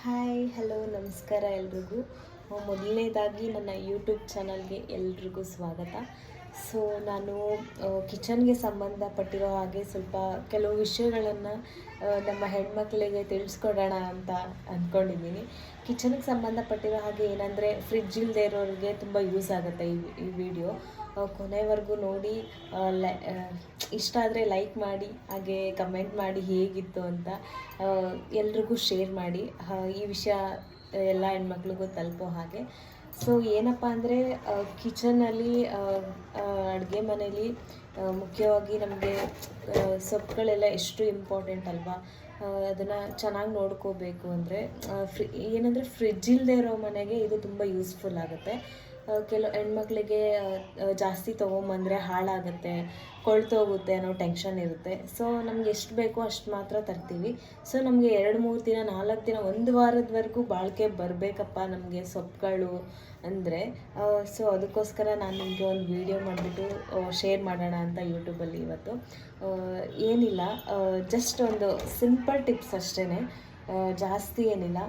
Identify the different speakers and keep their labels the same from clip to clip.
Speaker 1: Hi hello ನಮಸ್ಕಾರ ಎಲ್ರಿಗೂ. ಮೊದಲನೇದಾಗಿ ನನ್ನ ಯೂಟ್ಯೂಬ್ ಚಾನಲ್ಗೆ ಎಲ್ರಿಗೂ ಸ್ವಾಗತ. ಸೊ ನಾನು ಕಿಚನ್ಗೆ ಸಂಬಂಧಪಟ್ಟಿರೋ ಹಾಗೆ ಸ್ವಲ್ಪ ಕೆಲವು ವಿಷಯಗಳನ್ನು ನಮ್ಮ ಹೆಣ್ಮಕ್ಳಿಗೆ ತಿಳಿಸ್ಕೊಡೋಣ ಅಂತ ಅಂದ್ಕೊಂಡಿದ್ದೀನಿ. ಕಿಚನ್ಗೆ ಸಂಬಂಧಪಟ್ಟಿರೋ ಹಾಗೆ ಏನಂದರೆ ಫ್ರಿಡ್ಜ್ ಇಲ್ಲದೆ ಇರೋರಿಗೆ ತುಂಬ ಯೂಸ್ ಆಗುತ್ತೆ ಈ ವಿಡಿಯೋ. ಕೊನೆವರೆಗೂ ನೋಡಿ, ಇಷ್ಟ ಆದರೆ ಲೈಕ್ ಮಾಡಿ, ಹಾಗೆ ಕಮೆಂಟ್ ಮಾಡಿ ಹೇಗಿತ್ತು ಅಂತ. ಎಲ್ರಿಗೂ ಶೇರ್ ಮಾಡಿ, ಈ ವಿಷಯ ಎಲ್ಲ ಹೆಣ್ಮಕ್ಳಿಗೂ ತಲುಪೋ ಹಾಗೆ. ಸೊ ಏನಪ್ಪ ಅಂದರೆ ಕಿಚನಲ್ಲಿ ಅಡುಗೆ ಮನೇಲಿ ಮುಖ್ಯವಾಗಿ ನಮಗೆ ಸೊಪ್ಪುಗಳೆಲ್ಲ ಎಷ್ಟು ಇಂಪಾರ್ಟೆಂಟ್ ಅಲ್ವಾ. ಅದನ್ನು ಚೆನ್ನಾಗಿ ನೋಡ್ಕೋಬೇಕು ಅಂದರೆ ಏನಂದರೆ ಫ್ರಿಡ್ಜ್ ಇಲ್ಲದೆ ಇರೋ ಮನೆಗೆ ಇದು ತುಂಬ ಯೂಸ್ಫುಲ್ ಆಗುತ್ತೆ. ಕೆಲವು ಹೆಣ್ಮಕ್ಳಿಗೆ ಜಾಸ್ತಿ ತೊಗೊಂಬಂದರೆ ಹಾಳಾಗುತ್ತೆ, ಕೊಳ್ತೋಗುತ್ತೆ ಅನ್ನೋ ಟೆನ್ಷನ್ ಇರುತ್ತೆ. ಸೊ ನಮ್ಗೆ ಎಷ್ಟು ಬೇಕೋ ಅಷ್ಟು ಮಾತ್ರ ತರ್ತೀವಿ. ಸೊ ನಮಗೆ 2-3 ದಿನ 4 ದಿನ 1 ವಾರದವರೆಗೂ ಬಾಳಿಕೆ ಬರಬೇಕಪ್ಪ ನಮಗೆ ಸೊಪ್ಪುಗಳು ಅಂದರೆ. ಸೊ ಅದಕ್ಕೋಸ್ಕರ ನಾನು ನಿಮಗೆ ಒಂದು ವಿಡಿಯೋ ಮಾಡಿಬಿಟ್ಟು ಶೇರ್ ಮಾಡೋಣ ಅಂತ ಯೂಟ್ಯೂಬಲ್ಲಿ ಇವತ್ತು. ಏನಿಲ್ಲ, ಜಸ್ಟ್ ಒಂದು ಸಿಂಪಲ್ ಟಿಪ್ಸ್ ಅಷ್ಟೇ, ಜಾಸ್ತಿ ಏನಿಲ್ಲ.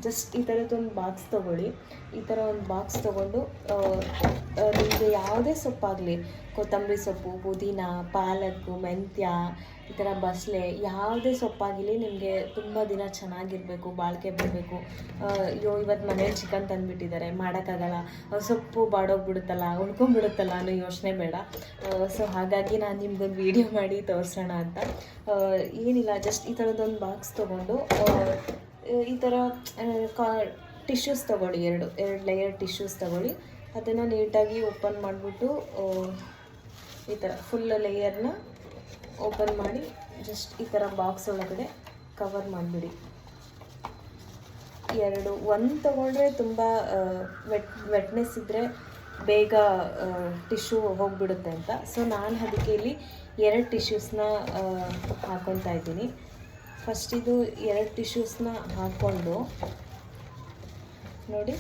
Speaker 1: ಜಸ್ಟ್ ಈ ಥರದ್ದೊಂದು ಬಾಕ್ಸ್ ತೊಗೊಳ್ಳಿ. ಈ ಥರ ಒಂದು ಬಾಕ್ಸ್ ತೊಗೊಂಡು ನಿಮಗೆ ಯಾವುದೇ ಸೊಪ್ಪಾಗಲಿ, ಕೊತ್ತಂಬರಿ ಸೊಪ್ಪು, ಪುದೀನ, ಪಾಲಕ್, ಮೆಂತ್ಯ, ಈ ಥರ ಬಸಳೆ, ಯಾವುದೇ ಸೊಪ್ಪಾಗಿರಲಿ ನಿಮಗೆ ತುಂಬ ದಿನ ಚೆನ್ನಾಗಿರಬೇಕು, ಬಾಳಿಕೆ ಬರಬೇಕು. ಅಯ್ಯೋ ಇವತ್ತು ಮನೇಲಿ ಚಿಕನ್ ತಂದುಬಿಟ್ಟಿದ್ದಾರೆ, ಮಾಡೋಕ್ಕಾಗಲ್ಲ, ಸೊಪ್ಪು ಬಾಡೋಗ್ಬಿಡುತ್ತಲ್ಲ, ಉಳ್ಕೊಂಬಿಡುತ್ತಲ್ಲ ಅನ್ನೋ ಯೋಚನೆ ಬೇಡ. ಸೊ ಹಾಗಾಗಿ ನಾನು ನಿಮ್ಗೊಂದು ವೀಡಿಯೋ ಮಾಡಿ ತೋರಿಸೋಣ ಅಂತ. ಏನಿಲ್ಲ, ಜಸ್ಟ್ ಈ ಥರದ್ದೊಂದು ಬಾಕ್ಸ್ ತೊಗೊಂಡು ಈ ಥರ ಟಿಶ್ಯೂಸ್ ತೊಗೊಳ್ಳಿ, ಎರಡು ಲೇಯರ್ ಟಿಶ್ಯೂಸ್ ತೊಗೊಳ್ಳಿ. ಅದನ್ನು ನೀಟಾಗಿ ಓಪನ್ ಮಾಡಿಬಿಟ್ಟು ಈ ಥರ ಫುಲ್ ಲೇಯರ್ನ ಓಪನ್ ಮಾಡಿ ಜಸ್ಟ್ ಈ ಥರ ಬಾಕ್ಸ್ ಒಳಗಡೆ ಕವರ್ ಮಾಡಿಬಿಡಿ. ಒಂದು ತೊಗೊಂಡ್ರೆ ತುಂಬ ವೆಟ್ನೆಸ್ ಇದ್ದರೆ ಬೇಗ ಟಿಶ್ಯೂ ಹೋಗಿಬಿಡುತ್ತೆ ಅಂತ. ಸೊ ನಾನು ಅದಕ್ಕೆ ಇಲ್ಲಿ 2 ಟಿಶ್ಯೂಸ್ನ ಹಾಕ್ಕೊತಾ ಇದ್ದೀನಿ. ಫಸ್ಟ್ ಇದು 2 ಟಿಶ್ಯೂಸ್ನ ಹಾಕ್ಕೊಂಡು ನೋಡಿ,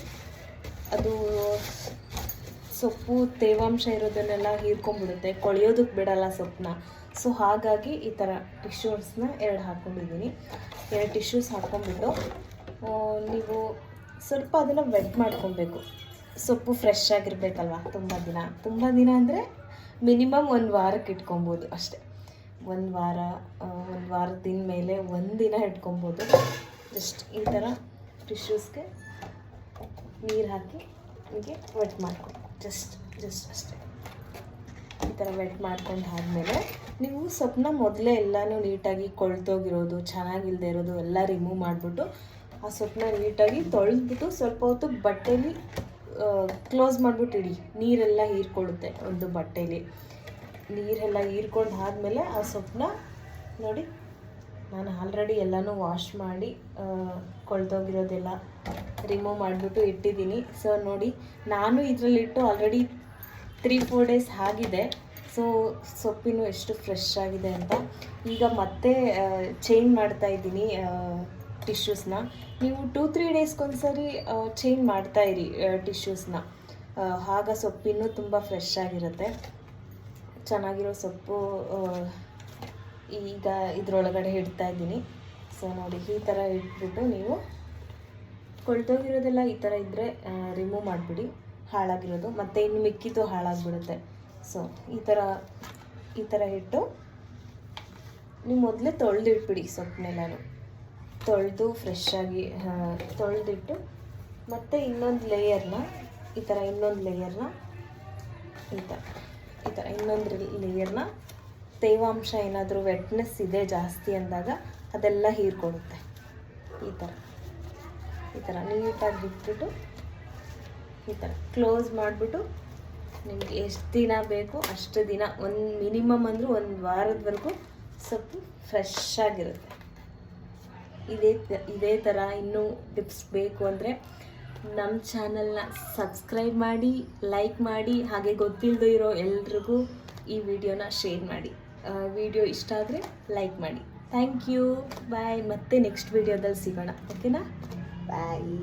Speaker 1: ಅದು ಸೊಪ್ಪು ತೇವಾಂಶ ಇರೋದನ್ನೆಲ್ಲ ಹೀರ್ಕೊಂಡ್ಬಿಡುತ್ತೆ, ಕೊಳೆಯೋದಕ್ಕೆ ಬಿಡಲ್ಲ ಸೊಪ್ಪನ್ನ. ಸೊ ಹಾಗಾಗಿ ಈ ಥರ ಟಿಶ್ಯೂಸ್ನ 2 ಹಾಕ್ಕೊಂಡಿದ್ದೀನಿ. 2 ಟಿಶ್ಯೂಸ್ ಹಾಕ್ಕೊಂಡ್ಬಿಟ್ಟು ನೀವು ಸ್ವಲ್ಪ ಅದನ್ನು ವೆಟ್ ಮಾಡ್ಕೊಬೇಕು. ಸೊಪ್ಪು ಫ್ರೆಶ್ ಆಗಿರಬೇಕಲ್ವ. ತುಂಬ ದಿನ ಅಂದರೆ ಮಿನಿಮಮ್ 1 ವಾರಕ್ಕೆ ಇಟ್ಕೊಬೋದು ಅಷ್ಟೇ. 1 ವಾರದಿಂದ ಮೇಲೆ 1 ದಿನ ಇಟ್ಕೊಬೋದು. ಜಸ್ಟ್ ಈ ಥರ ಟಿಶ್ಯೂಸ್ಗೆ ನೀರು ಹಾಕಿ ಹೀಗೆ ವೆಟ್ ಮಾಡ್ಕೊಂಡು ಜಸ್ಟ್ ಅಷ್ಟೇ. ಈ ಥರ ವೆಟ್ ಮಾಡ್ಕೊಂಡು ಆದಮೇಲೆ ನೀವು ಸೊಪ್ಪನ್ನ ಮೊದಲೇ ಎಲ್ಲನೂ ನೀಟಾಗಿ ಕೊಳ್ತೋಗಿರೋದು, ಚೆನ್ನಾಗಿಲ್ಲದೆ ಇರೋದು ಎಲ್ಲ ರಿಮೂವ್ ಮಾಡಿಬಿಟ್ಟು ಆ ಸೊಪ್ಪನ್ನ ನೀಟಾಗಿ ತೊಳೆದ್ಬಿಟ್ಟು ಸ್ವಲ್ಪ ಹೊತ್ತು ಬಟ್ಟೆಲಿ ಕ್ಲೋಸ್ ಮಾಡಿಬಿಟ್ಟು ಇಡಿ. ನೀರೆಲ್ಲ ಹೀರ್ಕೊಳ್ಳುತ್ತೆ ಒಂದು ಬಟ್ಟೆಲಿ. ನೀರೆಲ್ಲ ಹೀರ್ಕೊಂಡು ಆದಮೇಲೆ ಆ ಸೊಪ್ಪನ್ನ ನೋಡಿ, ನಾನು ಆಲ್ರೆಡಿ ಎಲ್ಲನೂ ವಾಶ್ ಮಾಡಿ ಕೊಳ್ತೋಗಿರೋದೆಲ್ಲ ರಿಮೂವ್ ಮಾಡಿಬಿಟ್ಟು ಇಟ್ಟಿದ್ದೀನಿ. ಸೊ ನೋಡಿ, ನಾನು ಇದರಲ್ಲಿಟ್ಟು ಆಲ್ರೆಡಿ 3-4 ಡೇಸ್ ಆಗಿದೆ. ಸೊ ಸೊಪ್ಪಿನೂ ಎಷ್ಟು ಫ್ರೆಶ್ ಆಗಿದೆ ಅಂತ. ಈಗ ಮತ್ತೆ ಚೇಂಜ್ ಮಾಡ್ತಾಯಿದ್ದೀನಿ ಟಿಶ್ಯೂಸ್ನ. ನೀವು 2-3 ಡೇಸ್ಗೊಂದ್ಸರಿ ಚೇಂಜ್ ಮಾಡ್ತಾಯಿರಿ ಟಿಶ್ಯೂಸ್ನ. ಆಗ ಸೊಪ್ಪಿನೂ ತುಂಬ ಫ್ರೆಶ್ ಆಗಿರುತ್ತೆ. ಚೆನ್ನಾಗಿರೋ ಸೊಪ್ಪು ಈಗ ಇದರೊಳಗಡೆ ಇಡ್ತಾ ಇದ್ದೀನಿ. ಸೊ ನೋಡಿ, ಈ ಥರ ಇಟ್ಬಿಟ್ಟು ನೀವು ಕೊಳ್ತೋಗಿರೋದೆಲ್ಲ ಈ ಥರ ಇದ್ದರೆ ರಿಮೂವ್ ಮಾಡಿಬಿಡಿ, ಹಾಳಾಗಿರೋದು. ಮತ್ತು ಇನ್ನು ಮಿಕ್ಕಿದ್ದು ಹಾಳಾಗಿಬಿಡುತ್ತೆ. ಸೊ ಈ ಥರ ಇಟ್ಟು ನೀವು ಮೊದಲೇ ತೊಳೆದಿಟ್ಬಿಡಿ. ಸೊಪ್ಪನ್ನೆಲ್ಲನೂ ತೊಳೆದು ಫ್ರೆಶ್ಶಾಗಿ ತೊಳೆದಿಟ್ಟು ಮತ್ತು ಇನ್ನೊಂದು ಲೇಯರ್ನ ಈ ಥರ ಇನ್ನೊಂದು ಲೇಯರ್ನ ತೇವಾಂಶ ಏನಾದರೂ ವೆಟ್ನೆಸ್ ಇದೆ ಜಾಸ್ತಿ ಅಂದಾಗ ಅದೆಲ್ಲ ಹೀರ್ಕೊಳ್ಳುತ್ತೆ. ಈ ಥರ ನೀಟಾಗಿ ಬಿಟ್ಬಿಟ್ಟು ಈ ಥರ ಕ್ಲೋಸ್ ಮಾಡಿಬಿಟ್ಟು ನಿಮಗೆ ಎಷ್ಟು ದಿನ ಬೇಕು ಅಷ್ಟು ದಿನ, ಮಿನಿಮಮ್ ಅಂದರೂ 1 ವಾರದವರೆಗೂ ಸೊಪ್ಪು ಫ್ರೆಶ್ ಆಗಿರುತ್ತೆ. ಇದೇ ಥರ ಇನ್ನೂ ಟಿಪ್ಸ್ ಬೇಕು ಅಂದರೆ ನಮ್ಮ ಚಾನಲ್ನ ಸಬ್ಸ್ಕ್ರೈಬ್ ಮಾಡಿ, ಲೈಕ್ ಮಾಡಿ, ಹಾಗೆ ಗೊತ್ತಿಲ್ಲದೆ ಇರೋ ಎಲ್ರಿಗೂ ಈ ವಿಡಿಯೋನ ಶೇರ್ ಮಾಡಿ. ವಿಡಿಯೋ ಇಷ್ಟ ಆದರೆ ಲೈಕ್ ಮಾಡಿ. ಥ್ಯಾಂಕ್ ಯು, ಬಾಯ್. ಮತ್ತೆ ನೆಕ್ಸ್ಟ್ ವಿಡಿಯೋದಲ್ಲಿ ಸಿಗೋಣ, ಓಕೆನಾ? ಬಾಯ್.